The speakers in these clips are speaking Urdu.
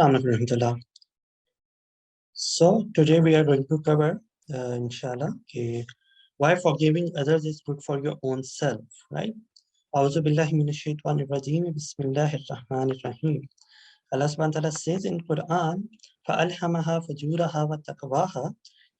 Assalamu alaikum warahmatullah. So today we are going to cover, inshallah, why forgiving others is good for your own self, right? A'udhu billahi minash shaitanir rajeem. Bismillahir rahmanir rahim. Allah subhanahu wa ta'ala says in Quran, فَأَلْهَمَهَا فَجُورَهَا وَتَقْوَاهَا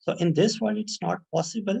So in this world it's not possible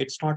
It's not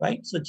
right? So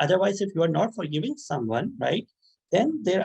Otherwise, if you are not forgiving someone, right, then there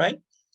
right,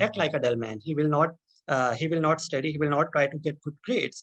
act like a dull man. He will not study, he will not try to get good grades.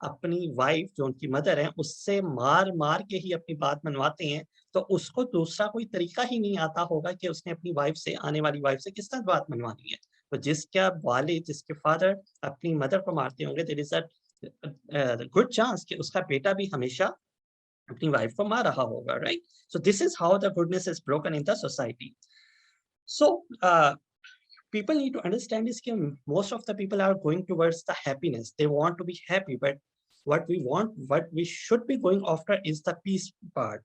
اپنی وائف جو ان کی مدر ہیں اس سے مار مار کے ہی اپنی بات منواتے ہیں, تو اس کو دوسرا کوئی طریقہ ہی نہیں آتا ہوگا کہ اس نے اپنی وائف سے, آنے والی وائف سے کس طرح بات منوانی ہے. تو جس کا والد, جس کے فادر اپنی مدر کو مارتے ہوں گے, دیر از اے گڈ چانس کہ اس کا بیٹا بھی ہمیشہ اپنی وائف کو مار رہا ہوگا, right. So this is how the goodness is broken in the society. So people need to understand is that most of the people are going towards the happiness. They want to be happy, but what we should be going after is the peace part.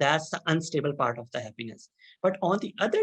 That's the unstable part of the happiness. But on the other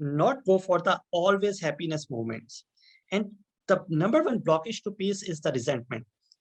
not go for the always happiness moments. And the number one blockage to peace is the resentment.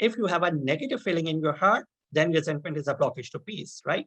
If you have a negative feeling in your heart, then resentment is a blockage to peace, right?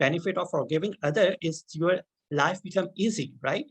benefit of forgiving other is your life become easy, right?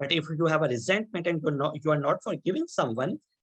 But if you have a resentment and you are not forgiving someone,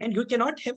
and you cannot have.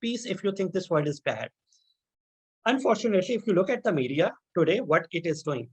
peace if you think this world is bad. Unfortunately, if you look at the media today, what it is doing,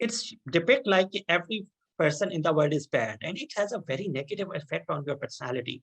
it's depict like every person in the world is bad, and it has a very negative effect on your personality.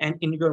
and in your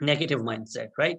negative mindset, right?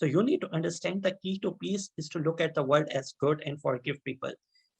So you need to understand the key to peace is to look at the world as good and forgive people.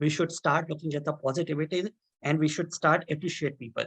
We should start looking at the positivity and we should start appreciate people.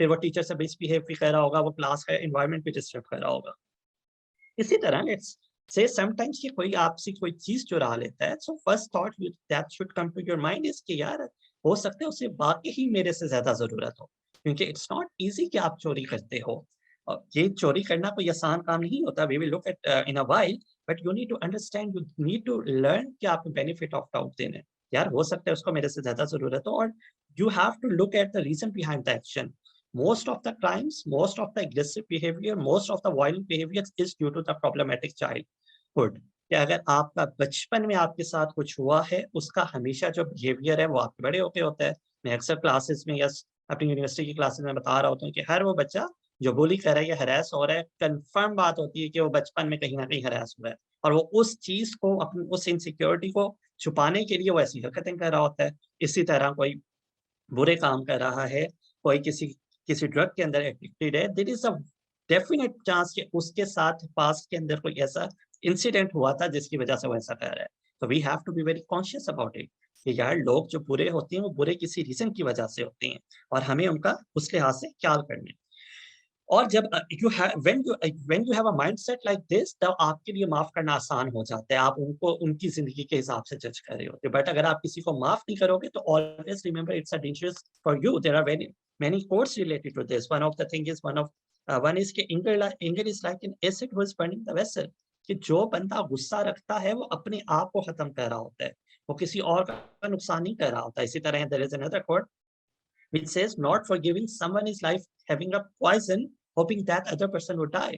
پھر وہ ٹیچر سے مس بہیو بھی کر رہا ہوگا, وہ کلاس کا انوائرمنٹ بھی ڈسٹرب کر رہا ہوگا. اسی طرح لیٹس سے سم ٹائمس کہ کوئی آپ سے کوئی چیز چرا لیتا ہے, so first thought that should come to your mind is کہ یار ہو سکتا ہے اسے واقعی ہی میرے سے زیادہ ضرورت ہو, کیونکہ اٹس ناٹ ایزی کہ آپ چوری کرتے ہو. اور یہ چوری کرنا کوئی آسان کام نہیں ہوتا. We will look at in a while, but you need to understand, you need to learn کہ آپ بینیفٹ آف ڈاؤٹ دینا ہے. یار ہو سکتا ہے اس کو میرے سے زیادہ ضرورت ہو, اور you have to look at the reason behind the action. Most of the crimes, most of the aggressive behavior, most of the violent behavior is due to the problematic childhood. کہ اگر آپ کا بچپن میں آپ کے ساتھ کچھ ہوا ہے, اس کا ہمیشہ جو بہیویئر ہے وہ آپ کے بڑے ہو کے ہوتا ہے. میں اکثر کلاسز میں یا اپنی یونیورسٹی کی کلاسز میں بتا رہا ہوتا ہوں کہ ہر وہ بچہ جو بولی کر رہا ہے یا ہراس ہو رہا ہے, کنفرم بات ہوتی ہے کہ وہ بچپن میں کہیں نہ کہیں ہراس ہوا ہے, اور وہ اس چیز کو, اپنی اس انسیکیورٹی کو چھپانے کے لیے وہ ایسی حرکتیں کر رہا ہوتا ہے. اسی طرح کوئی برے کام کر رہا ہے, کوئی کسی ڈرگ کے اندر ایڈکٹڈ ہے, دیر از اے ڈیفینیٹ چانس کہ اس کے ساتھ پاسٹ کے اندر کوئی ایسا انسیڈنٹ ہوا تھا جس کی وجہ سے وہ ایسا کر رہا ہے. تو we have to be very conscious about it کہ یار لوگ جو برے ہوتے ہیں وہ برے کسی ریزن کی وجہ سے ہوتے ہیں, اور ہمیں ان کا اس لحاظ سے خیال کرنا ہے. اور جب when you have a mindset like this, تو آپ کے لیے معاف کرنا آسان ہو جاتا ہے. آپ ان کو ان کی زندگی کے حساب سے جج کر رہے ہوتے. بٹ اگر آپ کسی کو معاف نہیں کرو گے تو always remember it's a dangerous for you. There are many quotes related to this. One of the thing is one is کہ anger is like an acid who is burning the vessel. کہ جو بندہ غصہ رکھتا ہے وہ اپنے آپ کو ختم کر رہا ہوتا ہے, وہ کسی اور کا نقصان نہیں کر رہا ہوتا. اسی طرح there is another quote which says not forgiving someone is like having a poison hoping that other person would die.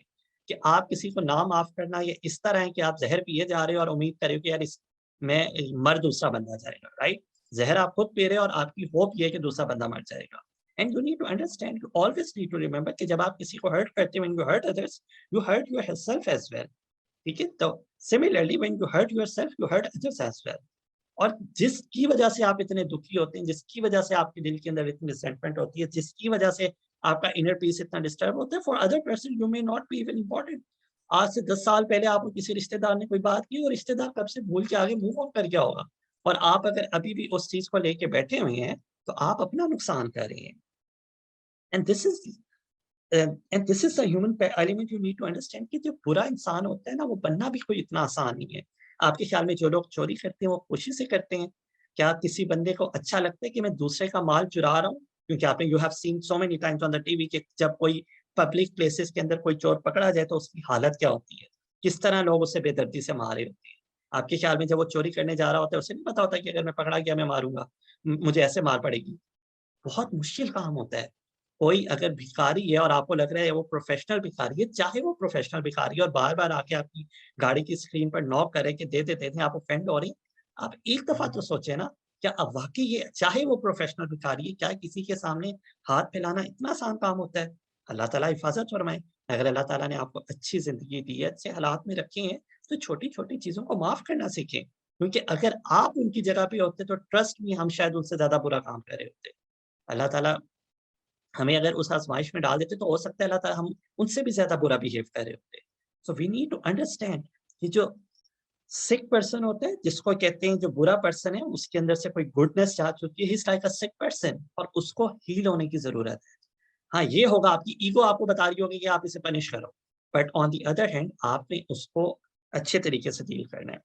کہ آپ کسی کو نہ معاف کرنا یہ اس طرح ہے کہ آپ زہر پیے جا رہے ہو اور امید کرے ہو کہ یار اس میں مر دوسرا بندہ جائے گا, رائٹ. زہر آپ خود پی رہے ہو اور آپ کی ہوپ یہ ہے کہ دوسرا بندہ مر جائے گا. And you need to understand, you always need to remember کہ جب آپ کسی کو hurt کرتے ہیں, when you hurt others, you hurt yourself as well. ٹھیک ہے, تو similarly when you hurt yourself, you hurt others as well. اور جس کی وجہ سے آپ اتنے دکھی ہوتے ہیں, جس کی وجہ سے آپ کے دل کے اندر اتنی ریزنٹمنٹ ہوتی ہے, جس کی وجہ سے آپ کا انر پیس اتنا ڈسٹرب ہوتا ہے, for other person you may not be even important. آج سے 10 سال پہلے آپ کو کسی رشتے دار نے کوئی بات کی, اور رشتے دار کب سے بھول کے آگے موو آن کر گیا ہوگا, اور آپ اگر ابھی بھی اس چیز کو لے کے بیٹھے ہوئے ہیں تو آپ اپنا نقصان کر رہے ہیں. And this is a human element you need to understand کہ جو برا انسان ہوتا ہے نا, وہ بننا بھی کوئی اتنا آسان نہیں ہے. آپ کے خیال میں جو لوگ چوری کرتے ہیں وہ کوشش سے کرتے ہیں. کیا کسی بندے کو اچھا لگتا ہے کہ میں دوسرے کا مال چرا رہا ہوں؟ کیونکہ آپ نے you have seen so many Times on the T V کہ جب کوئی پبلک پلیسز کے اندر کوئی چور پکڑا جائے تو اس کی حالت کیا ہوتی ہے, کس طرح لوگ اسے بے دردی سے مارے ہوتے ہیں. آپ کے خیال میں جب وہ چوری کرنے جا رہا ہوتا ہے اسے نہیں پتا ہوتا کہ اگر میں پکڑا گیا میں ماروں گا, مجھے ایسے مار پڑے گی. بہت مشکل کام ہوتا ہے. کوئی اگر بھکاری ہے اور آپ کو لگ رہا ہے وہ پروفیشنل بھکاری ہے, چاہے وہ پروفیشنل بھکاری ہے اور بار بار آ کے آپ کی گاڑی کی اسکرین پر نوک کرے کہ دے دیں آپ افینڈ ہو رہی ہیں, آپ ایک دفعہ تو سوچیں نا, کیا اب واقعی یہ چاہے وہ پروفیشنل بھکاری ہے, کیا کسی کے سامنے ہاتھ پھیلانا اتنا آسان کام ہوتا ہے؟ اللہ تعالیٰ حفاظت فرمائے. اگر اللہ تعالیٰ نے آپ کو اچھی زندگی دی ہے, اچھے حالات میں رکھے ہیں, تو چھوٹی چھوٹی چیزوں کو معاف کرنا سیکھیں. کیونکہ اگر آپ ان کی جگہ پہ ہوتے تو ٹرسٹ میں ہم شاید ان سے زیادہ برا کام کر رہے ہوتے. اللہ تعالیٰ ہمیں اگر اس آزمائش میں ڈال دیتے تو ہو سکتا ہے اللہ تعالیٰ ہم ان سے بھی زیادہ برا بہیو کر رہے ہوتے. سو وی نیڈ ٹو انڈرسٹینڈ کہ جو سک پرسن ہوتا ہے, جس کو کہتے ہیں جو برا پرسن ہے, اس کے اندر سے کوئی گڈنس جا چکی ہے, ہی از لائک اے سک پرسن, اور اس کو ہیل ہونے کی ضرورت ہے. ہاں یہ ہوگا, آپ کی ایگو آپ کو بتا رہی ہوگی کہ آپ اسے پنش کرو, but on the other hand آپ نے اس کو اچھے طریقے سے ڈیل کرنا ہے.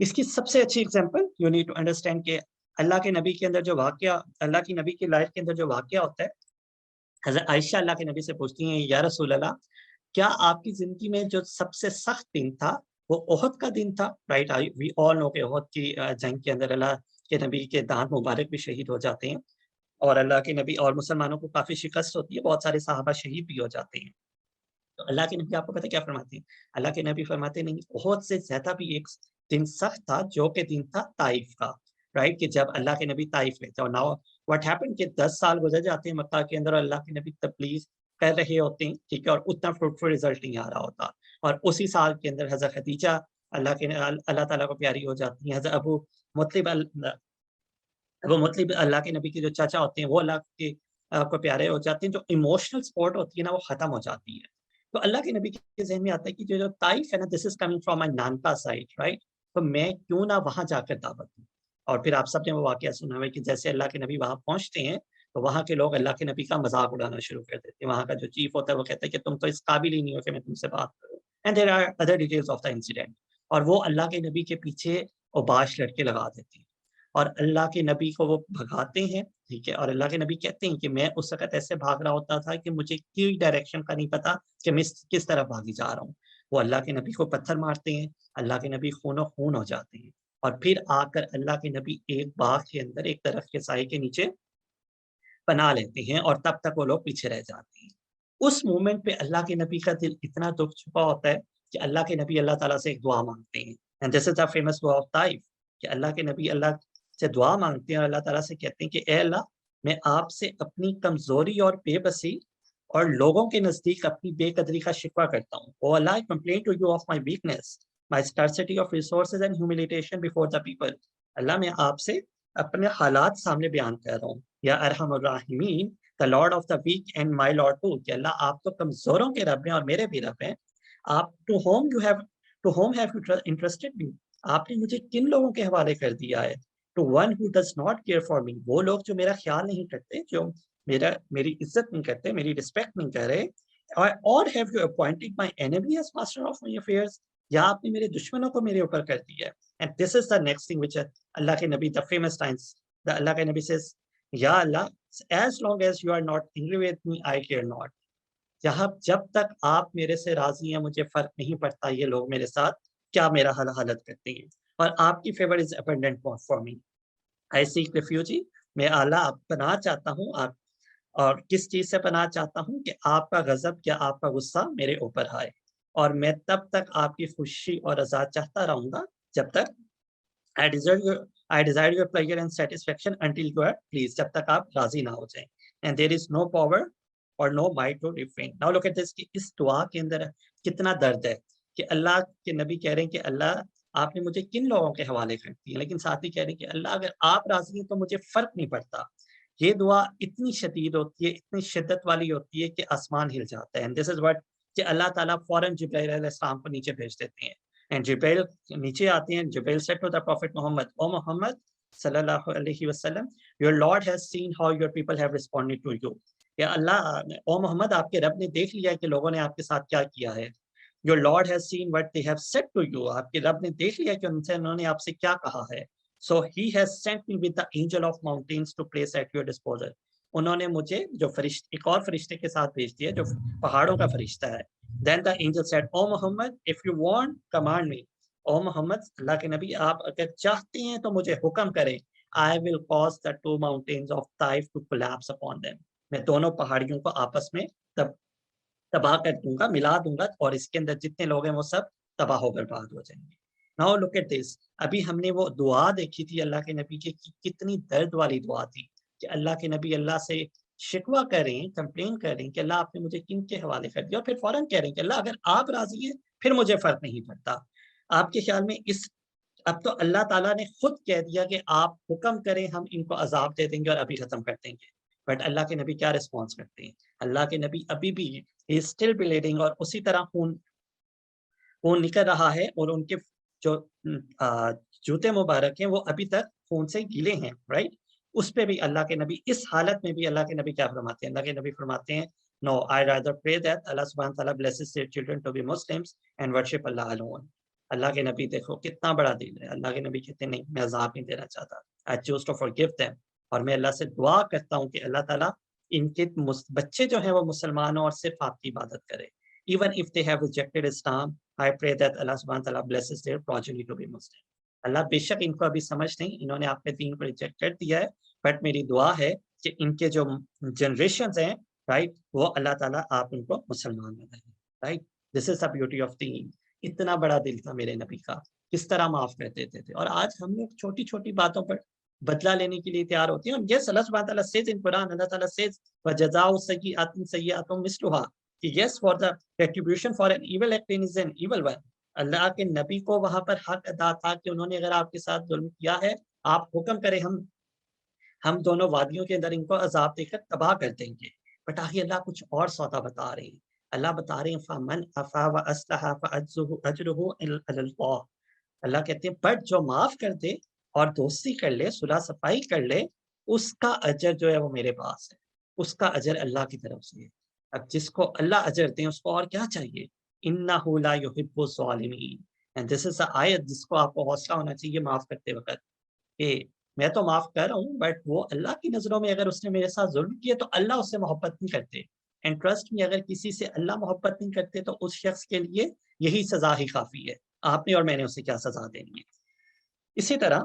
اس کی سب سے اچھی example you need to understand کہ اللہ کے نبی کے اندر جو واقعہ, اللہ کی نبی کی لائف کے اندر جو واقعہ ہوتا ہے, حضرت عائشہ اللہ کے نبی سے پوچھتی ہیں, یا رسول اللہ, کیا آپ کی زندگی میں جو سب سے سخت دن تھا وہ احد کا دن تھا؟ رائٹ, وی آل نو کہ احد کی جنگ کے اندر اللہ کے نبی کے دانت مبارک بھی شہید ہو جاتے ہیں, اور اللہ کے نبی اور مسلمانوں کو کافی شکست ہوتی ہے, بہت سارے صحابہ شہید بھی ہو جاتے ہیں. تو اللہ کے نبی آپ کو پتہ کیا فرماتے ہیں؟ اللہ کے نبی فرماتے نہیں, احد سے زیادہ بھی ایک دن سخت تھا, جو کہ دن تھا طائف کا. رائٹ, کہ جب اللہ کے نبی طائف میں تھے, اور ناؤ واٹ ہیپن کہ 10 سال گزر جاتے ہیں مکہ کے اندر, اللہ کے نبی تبلیغ کر رہے ہوتے ہیں, ٹھیک ہے, اور اتنا فروٹفل رزلٹ نہیں آ رہا ہوتا. اور اسی سال کے اندر حضرت خدیجہ اللہ تعالیٰ کو پیاری ہو جاتی ہیں. حضرت ابو مطلب اللہ کے نبی کے جو چاچا ہوتے ہیں وہ اللہ کے کو پیارے ہو جاتے ہیں. جو ایموشنل سپورٹ ہوتی ہے نا وہ ختم ہو جاتی ہے. تو اللہ کے نبی کے ذہن میں آتا ہے کہ جو طائف ہے نا, this is coming from my نانکا سائڈ, رائٹ, تو میں کیوں نہ وہاں جا کر دعوت دوں. اور پھر آپ سب نے وہ واقعہ سنا ہوا کہ جیسے اللہ کے نبی وہاں پہنچتے ہیں تو وہاں کے لوگ اللہ کے نبی کا مذاق اڑانا شروع کر دیتے ہیں. وہاں کا جو چیف ہوتا ہے وہ کہتا ہے کہ تم تو اس قابل ہی نہیں ہو کہ میں تم سے بات کروں. And there are other details of the incident. اور وہ اللہ کے نبی کے پیچھے اوباش لڑکے لگا دیتے ہیں اور اللہ کے نبی کو وہ بھگاتے ہیں. ٹھیک ہے, اور اللہ کے نبی کہتے ہیں کہ میں اس وقت ایسے بھاگ رہا ہوتا تھا کہ مجھے کوئی ڈائریکشن کا نہیں پتا کہ میں کس طرف بھاگی جا رہا ہوں. وہ اللہ کے نبی کو پتھر مارتے ہیں, اللہ کے نبی خون و خون ہو جاتے ہیں, اور پھر آ کر اللہ کے نبی ایک باغ کے اندر ایک درخت کے سائے کے نیچے پناہ لیتے ہیں, اور تب تک وہ لوگ پیچھے رہ جاتے ہیں. اس مومنٹ پہ اللہ کے نبی کا دل اتنا دکھ چکا ہوتا ہے کہ اللہ کے نبی اللہ تعالیٰ سے ایک دعا مانگتے ہیں. And this is the famous dua of Taif, کہ اللہ کے نبی اللہ سے دعا مانگتے ہیں اور اللہ تعالیٰ سے کہتے ہیں کہ اے اللہ, میں آپ سے اپنی کمزوری اور بے بسی اور لوگوں کے نزدیک اپنی بے قدری کا شکوہ کرتا ہوں. Oh Allah, I complain to you of my weakness, my scarcity of resources and humiliation before the people. اللہ, میں آپ سے اپنے حالات سامنے بیان کر رہا ہوں. یا ارحم الراحمین, the Lord of the weak and my Lord too, کہ اللہ آپ تو کمزوروں کے رب ہیں اور میرے بھی رب ہیں. آپ to whom have you entrusted me, آپ نے مجھے کن لوگوں کے حوالے کر دیا ہے. To one who does not care for me, وہ لوگ جو میرا خیال نہیں کرتے, جو میری عزت نہیں کرتے, میری رسپیکٹ نہیں کر رہے. Or have you appointed my enemy as master of my affairs, یا آپ نے میرے دشمنوں کو میرے اوپر کر دیا ہے. And this is the next thing which اللہ کے نبی, the famous times, اللہ کے نبی says, یا اللہ, as long as you are not angry with me, I care not. جب تک آپ میرے سے راضی ہیں مجھے فرق نہیں پڑتا یہ لوگ میرے ساتھ کیا میرا حالت کرتے ہیں. اور آپ کی favour is abundant for me. I seek refuge, میں اعلیٰ پناہ چاہتا ہوں. آپ اور کس چیز سے پناہ چاہتا ہوں کہ آپ کا غضب یا آپ کا غصہ میرے اوپر آئے, اور میں تب تک آپ کی خوشی اور رضا چاہتا رہوں گا جب تک I desire your pleasure and satisfaction until you are pleased, جب تک آپ راضی نہ ہو جائیں. And there is no power or no might to refrain. Now look at this, کہ اس دعا کے اندر کتنا درد ہے کہ اللہ کے نبی کہہ رہے ہیں کہ اللہ آپ نے مجھے کن لوگوں کے حوالے کر دی ہیں, لیکن ساتھ ہی کہہ رہے ہیں کہ اللہ اگر آپ راضی ہیں تو مجھے فرق نہیں پڑتا. یہ دعا اتنی شدید ہوتی ہے, اتنی شدت والی ہوتی ہے کہ آسمان ہل جاتا ہے. And this is what, کہ اللہ تعالیٰ فوراً جبرائیل علیہ السلام کو نیچے بھیج دیتے ہیں. And جبرائیل نیچے آتے ہیں. جبرائیل said to the Prophet Muhammad, O Muhammad صلی اللہ علیہ وسلم, your Lord has seen how your people have responded to you. یا اللہ, او محمد, آپ کے رب نے دیکھ لیا کہ لوگوں نے آپ کے ساتھ کیا کیا ہے. Your Lord has seen what they have said to you. آپ کے رب نے دیکھ لیا کہ انہوں نے آپ سے کیا کہا ہے. So he has sent me with the angel of mountains to place at your disposal. انہوں نے مجھے جو ایک اور فرشتے کے ساتھ بھیج دیا جو پہاڑوں کا فرشتہ ہے. Then the angel said, O Muhammad, if you want, command me. او محمد, اللہ کے نبی, آپ اگر چاہتے ہیں تو مجھے حکم کریں. I will cause the two mountains of Taif to collapse upon them. میں دونوں پہاڑیوں کو آپس میں تباہ کر دوں گا, ملا دوں گا, اور اس کے اندر جتنے لوگ ہیں وہ سب تباہ ہو برباد ہو جائیں گے. Now look at this. ابھی ہم نے وہ دعا دیکھی تھی اللہ کے نبی کی, کتنی درد والی دعا تھی کہ اللہ کے نبی اللہ سے شکوہ کریں, کمپلین کریں کہ اللہ آپ نے مجھے کن کے حوالے کر دیا, اور پھر فوراً کہہ رہے ہیں کہ اللہ اگر آپ راضی ہیں پھر مجھے فرق نہیں پڑتا. آپ کے خیال میں اب تو اللہ تعالیٰ نے خود کہہ دیا کہ آپ حکم کریں, ہم ان کو عذاب دے دیں گے اور ابھی ختم کر دیں گے. بٹ اللہ کے نبی کیا رسپانس کرتے ہیں؟ اللہ کے نبی ابھی بھی اسٹل بلیڈنگ, اور اسی طرح خون نکل رہا ہے, اور ان کے جو جوتے مبارک ہیں وہ ابھی تک خون سے گیلے ہیں, رائٹ. اس پہ بھی اللہ کے نبی, اس حالت میں بھی اللہ کے نبی کیا فرماتے ہیں؟ اللہ کے نبی فرماتے ہیں, No, I rather pray that Allah subhanahu wa ta'ala blesses their children to be Muslims and worship Allah alone. اللہ کے نبی دیکھو کتنا بڑا دل ہے. اللہ کے نبی کہتے ہیں نہیں, میں عذاب نہیں دینا چاہتا. I choose to forgive them. اور میں اللہ سے دعا کرتا ہوں کہ اللہ تعالیٰ ان کے بچے جو ہیں وہ مسلمان ہوں اور صرف آپ کی عبادت کرے. Even if they have rejected Islam, I pray that Allah subhanahu wa ta'ala blesses their progeny to be Muslim. اللہ بے شک ان کو ابھی سمجھ نہیں, انہوں نے آپ کے دین کو ریجیکٹ کر دیا ہے, بٹ میری دعا ہے کہ ان کے جو جنریشنز ہیں, رائٹ, وہ اللہ تعالیٰ آپ ان کو مسلمان بنائیں, right. This is the beauty of دین. اتنا بڑا دل تھا میرے نبی کا, کس طرح معاف کر دیتے تھے. اور آج ہم لوگ چھوٹی چھوٹی باتوں پر بدلہ لینے کے لیے تیار ہوتے ہیں. اور yes, اللہ سبحانہ تعالیٰ says in Quran, اللہ تعالیٰ says وَجَزَاءُ سَيِّئَةٍ سَيِّئَةٌ مِثْلُهَا, کہ yes, for the retribution for an evil act is an evil one. اللہ کے نبی کو وہاں پر حق ادا تھا کہ انہوں نے اگر آپ کے ساتھ ظلم کیا ہے, آپ حکم کریں, ہم دونوں وادیوں کے اندر ان کو عذاب دے کر تباہ کر دیں گے. بٹ آگے اللہ کچھ اور سودا بتا رہے ہیں. اللہ بتا رہے ہیں فَمَنْ عَفَا وَأَصْلَحَ فَأَجْرُهُ عَلَى اللَّهِ. اللہ کہتے ہیں بٹ جو معاف کر دے اور دوستی کر لے, صلح صفائی کر لے, اس کا اجر جو ہے وہ میرے پاس ہے، اس کا اجر اللہ کی طرف سے ہے۔ اب جس کو اللہ اجر دیں اس کو اور کیا چاہیے؟ اِنَّهُ لَا يُحِبُّ الظَّالِمِينَ، اینڈ دس از آیت جس کو آپ کو حوصلہ ہونا چاہیے معاف کرتے وقت، کہ میں تو معاف کر رہا ہوں بٹ وہ اللہ کی نظروں میں اگر اس نے میرے ساتھ ظلم کیا تو اللہ اس سے محبت نہیں کرتے، اینڈ ٹرسٹ میں اگر کسی سے اللہ محبت نہیں کرتے تو اس شخص کے لیے یہی سزا ہی کافی ہے، آپ نے اور میں نے اسے کیا سزا دینی ہے۔ اسی طرح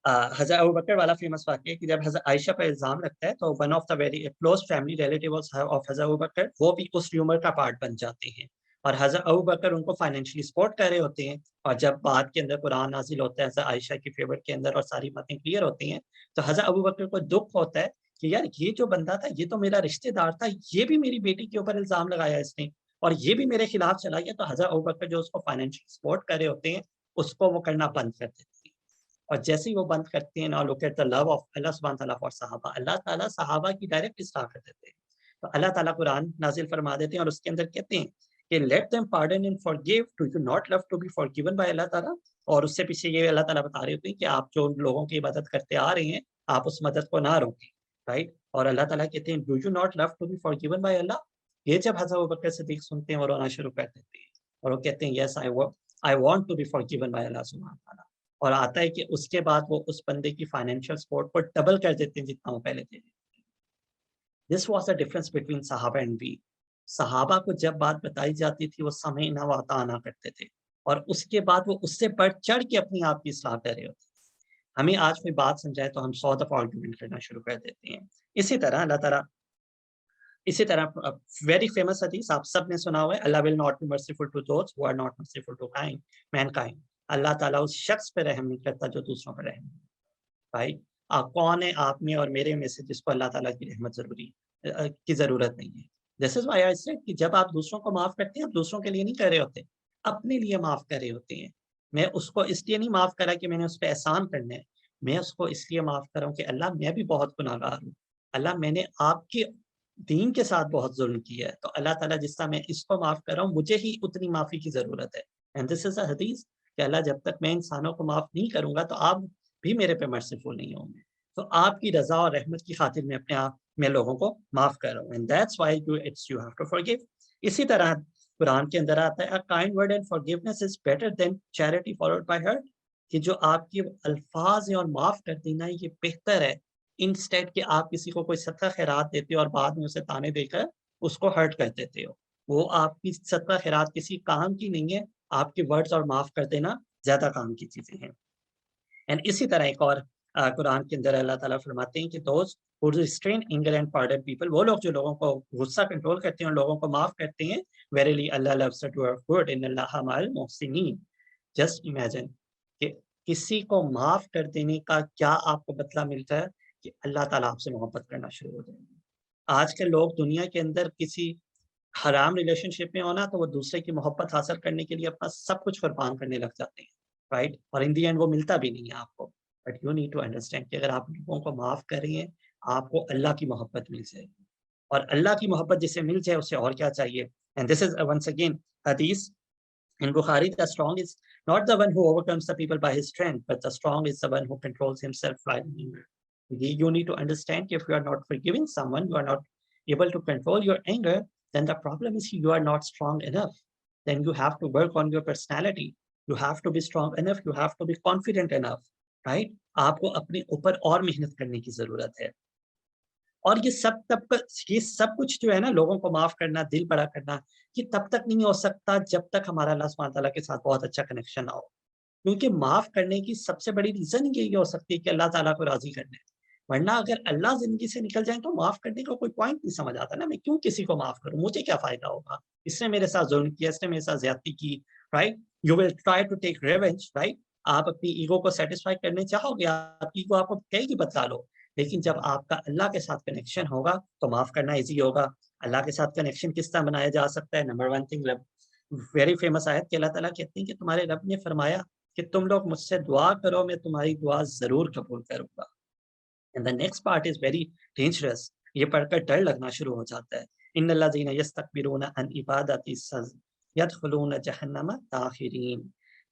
حضرت ابوبکر والا فیمس واقعہ ہے کہ جب حضرت عائشہ پر الزام لگتا ہے تو one of the very close family relative of حضرت ابوبکر وہ بھی اس ریومر کا پارٹ بن جاتے ہیں، اور حضرت ابوبکر ان کو فائنینشلی سپورٹ کر رہے ہوتے ہیں، اور جب بعد کے اندر قرآن نازل ہوتا ہے حضرت عائشہ کی فیور کے اندر اور ساری باتیں کلیئر ہوتی ہیں، تو حضرت ابوبکر کو دکھ ہوتا ہے کہ یار یہ جو بندہ تھا یہ تو میرا رشتہ دار تھا، یہ بھی میری بیٹی کے اوپر الزام لگایا اس نے اور یہ بھی میرے خلاف چلا گیا، تو حضرت ابوبکر جو اس کو فائنینشلی سپورٹ کر رہے ہوتے ہیں اس کو وہ کرنا بند کر دیتے ہیں، اور جیسے ہی وہ بند کرتے ہیں نا look at the love of اللہ سبحانہ تعالیٰ فار صحابہ، اللہ تعالیٰ صحابہ کی ڈائریکٹ اصلاح کر دیتے ہیں، تو اللہ تعالیٰ قرآن نازل فرما دیتے ہیں اور اس کے اندر کہتے ہیں کہ late them pardon and forgive, do you not love to be forgiven by اللہ تعالیٰ، اور اس سے پیچھے یہ اللہ تعالیٰ بتا رہے ہوتے ہیں کہ آپ جو لوگوں کی مدد کرتے آ رہے ہیں آپ اس مدد کو نہ روکیں، رائٹ، اور اللہ تعالیٰ کہتے ہیں do you not love to be forgiven by اللہ، یہ جب حضرت ابوبکر صدیق سنتے ہیں وہ رونا شروع کر دیتے ہیں اور وہ کہتے ہیں yes I want to be forgiven by اللہ سبحانہ تعالیٰ، اور آتا ہے کہ اس کے بعد وہ اس بندے کی فائنینشیل سپورٹ کو ڈبل کر دیتے ہیں جتنا وہ پہلے تھے۔ This was the difference between صحابہ and we۔ صحابہ کو جب بات بتائی جاتی تھی وہ سمعنا و اطعنا کرتے تھے، اور اس کے بعد وہ اس سے بڑھ چڑھ کے اپنی آپ کی اصلاح کر رہے ہوتے ہیں۔ ہمیں آج کوئی بات سمجھائے تو ہم 100 دفعہ آرگیومنٹ کرنا شروع کر دیتے ہیں۔ اسی طرح اللہ تعالیٰ ویری فیمس حدیث آپ سب نے سنا ہوا ہے، اللہ will not be merciful to those who are not merciful to mankind۔ اللہ تعالیٰ اس شخص پہ رحم نہیں کرتا جو دوسروں پہ رحم نہیں، بھائی کون ہے آپ میں اور میرے میں سے جس کو اللہ تعالیٰ کی رحمت کی ضرورت نہیں ہے؟ This is why I said کہ جب آپ دوسروں کو معاف کرتے ہیں آپ دوسروں کے لیے نہیں کر رہے ہوتے، اپنے لیے معاف کر رہے ہوتے ہیں۔ میں اس کو اس لیے نہیں معاف کرا کہ میں نے اس پہ احسان کرنا ہے، میں اس کو اس لیے معاف کر رہا ہوں کہ اللہ میں بھی بہت گناہ گار ہوں، اللہ میں نے آپ کے دین کے ساتھ بہت ظلم کیا ہے، تو اللہ تعالیٰ جس طرح میں اس کو معاف کر رہا ہوں مجھے ہی اتنی معافی کی ضرورت ہے۔ And this is a حدیث کہ اللہ جب تک میں انسانوں کو معاف نہیں کروں گا تو آپ بھی میرے پہ مرسیفل نہیں ہوں گے، تو آپ کی رضا اور رحمت کی خاطر میں اپنے آپ میں لوگوں کو معاف کر رہا ہوں، and that's why you have to forgive۔ اسی طرح قرآن کے اندر آتا ہے a kind word and forgiveness is better than charity followed by hurt، کہ جو آپ کے الفاظ ہیں اور معاف کر دینا یہ بہتر ہے انسٹیڈ کہ آپ کسی کو کوئی صدقہ خیرات دیتے ہو اور بعد میں اسے تانے دے کر اس کو ہرٹ کر دیتے ہو، وہ آپ کی صدقہ خیرات کسی کام کی نہیں ہے، آپ کے ورڈز اور معاف کر دینا زیادہ کام کی چیزیں ہیں۔ اینڈ اسی طرح ایک اور قرآن کے اندر اللہ تعالیٰ فرماتے ہیں کہ those who restrain anger and pardon people، وہ لوگ جو لوگوں کو غصہ کنٹرول کرتے ہیں اور لوگوں کو معاف کرتے ہیں، verily Allah loves to do good in Allah مع المحسنین۔ جسٹ امیجن کہ کسی کو معاف کر دینے کا کیا آپ کو بدلہ ملتا ہے کہ اللہ تعالیٰ آپ سے محبت کرنا شروع ہو جائے گی۔ آج کے لوگ دنیا کے اندر کسی حرام ریلیشن شپ میں ہونا تو وہ دوسرے کی محبت حاصل کرنے کے لیے اپنا سب کچھ قربان کرنے لگ جاتے ہیں، رائٹ، اور ان دی اینڈ وہ ملتا بھی نہیں ہے آپ کو، but you need to understand کہ اگر آپ لوگوں کو معاف کر رہی ہیں آپ کو اللہ کی محبت مل جائے گی، اور اللہ کی محبت جسے مل جائے اسے اور کیا چاہیے۔ And this is once again حدیث in Bukhari, the strong is not the one who overcomes the people by his strength, but the strong is the one who controls himself by anger۔ You need to understand if you are not forgiving someone, you are not able to control your anger, then the problem is you are not strong enough। Then you have to work on your personality, you have to be strong enough, you have to be confident enough، right؟ آپ کو اپنے اوپر اور محنت کرنے کی ضرورت ہے، اور یہ سب کچھ جو ہے نا لوگوں کو معاف کرنا، دل بڑا کرنا، یہ تب تک نہیں ہو سکتا جب تک ہمارا اللہ سبحانہ تعالیٰ کے ساتھ بہت اچھا کنیکشن نہ ہو، کیونکہ معاف کرنے کی سب سے بڑی ریزن یہی ہو سکتی ہے کہ اللہ تعالیٰ کو راضی کرنا ہے، ورنہ اگر اللہ زندگی سے نکل جائیں تو معاف کرنے کا کوئی پوائنٹ نہیں سمجھ آتا نا، میں کیوں کسی کو معاف کروں، مجھے کیا فائدہ ہوگا، اس نے میرے ساتھ ظلم کیا، اس نے میرے ساتھ زیادتی کی، right, you will try to take revenge, right, آپ اپنی ایگو کو سیٹسفائی کرنے چاہو گے، آپ کی ایگو آپ کو کہے گی بدلا لو، لیکن جب آپ کا اللہ کے ساتھ کنیکشن ہوگا تو معاف کرنا ایزی ہوگا۔ اللہ کے ساتھ کنیکشن کس طرح بنایا جا سکتا ہے؟ نمبر 1 تھنگ، ویری فیمس آیت کہ اللہ تعالیٰ کہتے ہیں کہ تمہارے رب نے فرمایا کہ تم لوگ مجھ سے دعا کرو میں تمہاری دعا ضرور قبول کروں گا۔ And the next part is very dangerous، یہ پڑھ کر ڈر لگنا شروع ہو جاتا ہے، ان الذین یستکبرون عن عبادتی یدخلون جہنم داخرین،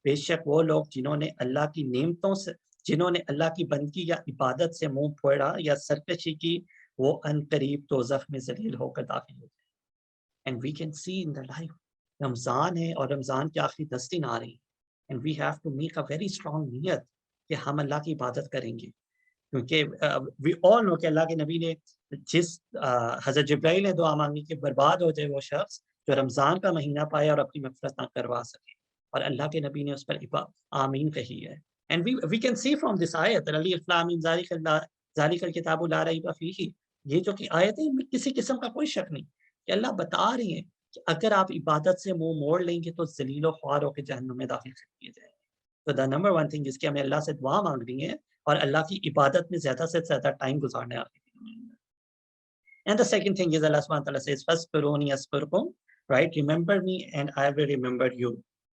بے شک وہ لوگ جنہوں نے اللہ کی نعمتوں جنہوں نے اللہ کی بندگی یا عبادت سے منہ پھوڑا یا سرکشی کی وہ ان قریب دوزخ میں ذلیل ہو کر داخل ہو جائے. And we can see in the life Ramzan ہے اور رمضان کے آخری 10 دن آ رہے ہیں. And we have to make a very strong نیت کہ ہم اللہ کی عبادت کریں گے. کیونکہ وی آل نو کہ اللہ کے نبی نے جس حضرت جبرائیل نے دعا مانگی کہ برباد ہو جائے وہ شخص جو رمضان کا مہینہ پائے اور اپنی مغفرت نہ کروا سکے, اور اللہ کے نبی نے اس پر آمین کہی ہے. And we can see from this ayat ذالک الکتاب لا ریب فیہ, یہ جو کہ آیت ہے کسی قسم کا کوئی شک نہیں کہ اللہ بتا رہی ہیں کہ اگر آپ عبادت سے منہ موڑ لیں گے تو ذلیل و خوار ہو کے جہنم میں داخل کر دیے جائیں گے. تو دا نمبر ون تھنگ جس کی ہمیں اللہ سے دعا مانگنی ہے اور اللہ کی عبادت میں زیادہ سے زیادہ ٹائم گزارنا ہے. And the second thing is Allah subhanahu wa ta'ala says فَاسْكُرُونِي أَذْكُرْكُمْ, right? Remember me and I will remember you.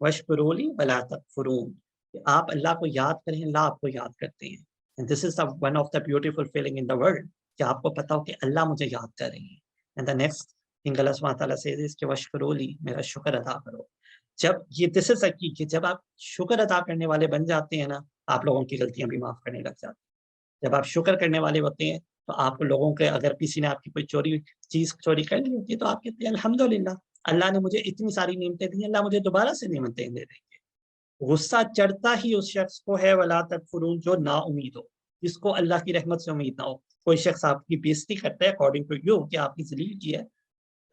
وَاشْكُرُوا لِي وَلَا تَكْفُرُونَ, کہ آپ اللہ کو یاد کریں, اللہ آپ کو یاد کرتے ہیں. And this is the one of the beautiful feeling in the world, کہ آپ کو پتا ہو کہ اللہ مجھے یاد کر رہے ہیں. And the next thing Allah subhanahu wa ta'ala says is کہ وَاشْكُرُوا لِي, میرا شکر ادا کرو. جب یہ this is کی کہ جب آپ شکر ادا کرنے والے بن جاتے ہیں نا, آپ لوگوں کی غلطیاں بھی معاف کرنے لگ جاتے ہیں. جب آپ شکر کرنے والے ہوتے ہیں تو آپ لوگوں کے, اگر کسی نے آپ کی کوئی چیز چوری کر لی ہوتی ہے تو آپ کہتے ہیں الحمدللہ, اللہ نے مجھے اتنی ساری نعمتیں دی, اللہ مجھے دوبارہ سے نعمتیں دے دیں گے. غصہ چڑھتا ہی اس شخص کو ہے ولا تکفرون, جو نا امید ہو, جس کو اللہ کی رحمت سے امید نہ ہو. کوئی شخص آپ کی بےزتی کرتا ہے اکارڈنگ ٹو یو کہ آپ کی ذلیل کی ہے,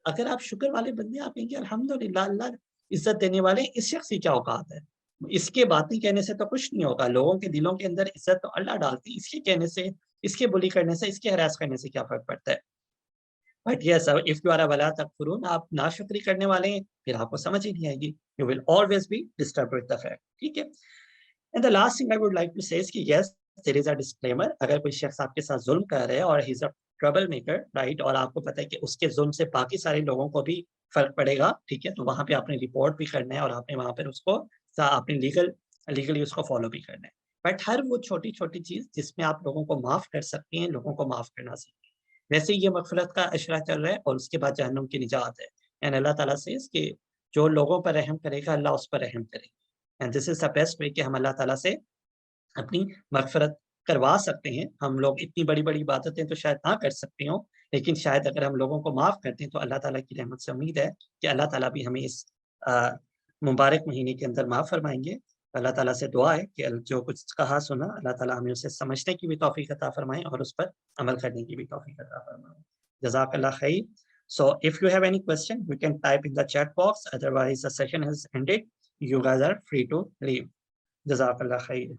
اگر آپ شکر والے بندے آپ کہیں گے الحمدللہ, اللہ عزت دینے والے, اس شخص کی کیا اوقات ہے, اس کے باتیں کہنے سے تو کچھ نہیں ہوگا. لوگوں کے دلوں کے اندر عزت تو اللہ ڈالتی ہے, اس کے کہنے سے, اس کے بلی کرنے سے, اس کے ہراس کرنے سے کیا فرق پڑتا ہے. But yes if you are ولا تکفرون, آپ ناشکری کرنے والے ہیں, پھر آپ کو سمجھ ہی نہیں آئے گی. You will always be disturbed with the fact. ٹھیک ہے. And the last thing I would like to say is کہ یس دیر از اے ڈسکلیمر. اگر کوئی شخص آپ کے ساتھ ظلم کر رہا ہے اور ہی از اے ٹربل میکر, رائٹ, اور آپ کو پتا ہے کہ اس کے ظلم سے باقی سارے لوگوں کو بھی فرق پڑے گا, ٹھیک ہے, تو وہاں پہ آپ نے رپورٹ بھی کرنا ہے اور آپ نے وہاں پر اس کو آپ نے لیگلی اس کو فالو بھی کرنا ہے. بٹ ہر وہ چھوٹی چھوٹی چیز جس میں آپ لوگوں کو معاف کر سکتے ہیں, لوگوں کو معاف کرنا سیکھیں. ویسے یہ مغفرت کا اشرہ چل رہا ہے اور اس کے بعد جہنم کی نجات ہے. اینڈ اللہ تعالیٰ سے اس کہ جو لوگوں پر رحم کرے گا اللہ اس پر رحم کرے گا. And this is the best way کہ ہم اللہ تعالیٰ سے اپنی مغفرت کروا سکتے ہیں. ہم لوگ اتنی بڑی بڑی عبادتیں تو شاید نہ کر سکتے ہوں, لیکن شاید اگر ہم لوگوں کو معاف کرتے ہیں تو اللہ تعالیٰ کی رحمت سے امید ہے کہ اللہ تعالیٰ بھی ہمیں اس مبارک مہینے کے اندر معاف فرمائیں گے. اللہ تعالیٰ سے دعا ہے کہ جو کچھ کہا سنا اللہ تعالیٰ ہمیں اسے سمجھنے کی بھی توفیق عطا فرمائیں اور اس پر عمل کرنے کی بھی توفیق عطا فرمائیں. جزاک اللہ خیر. So if you have any question, you can type in the chat box. Otherwise, the session has ended. You guys are free to leave. جزاک اللہ خیر.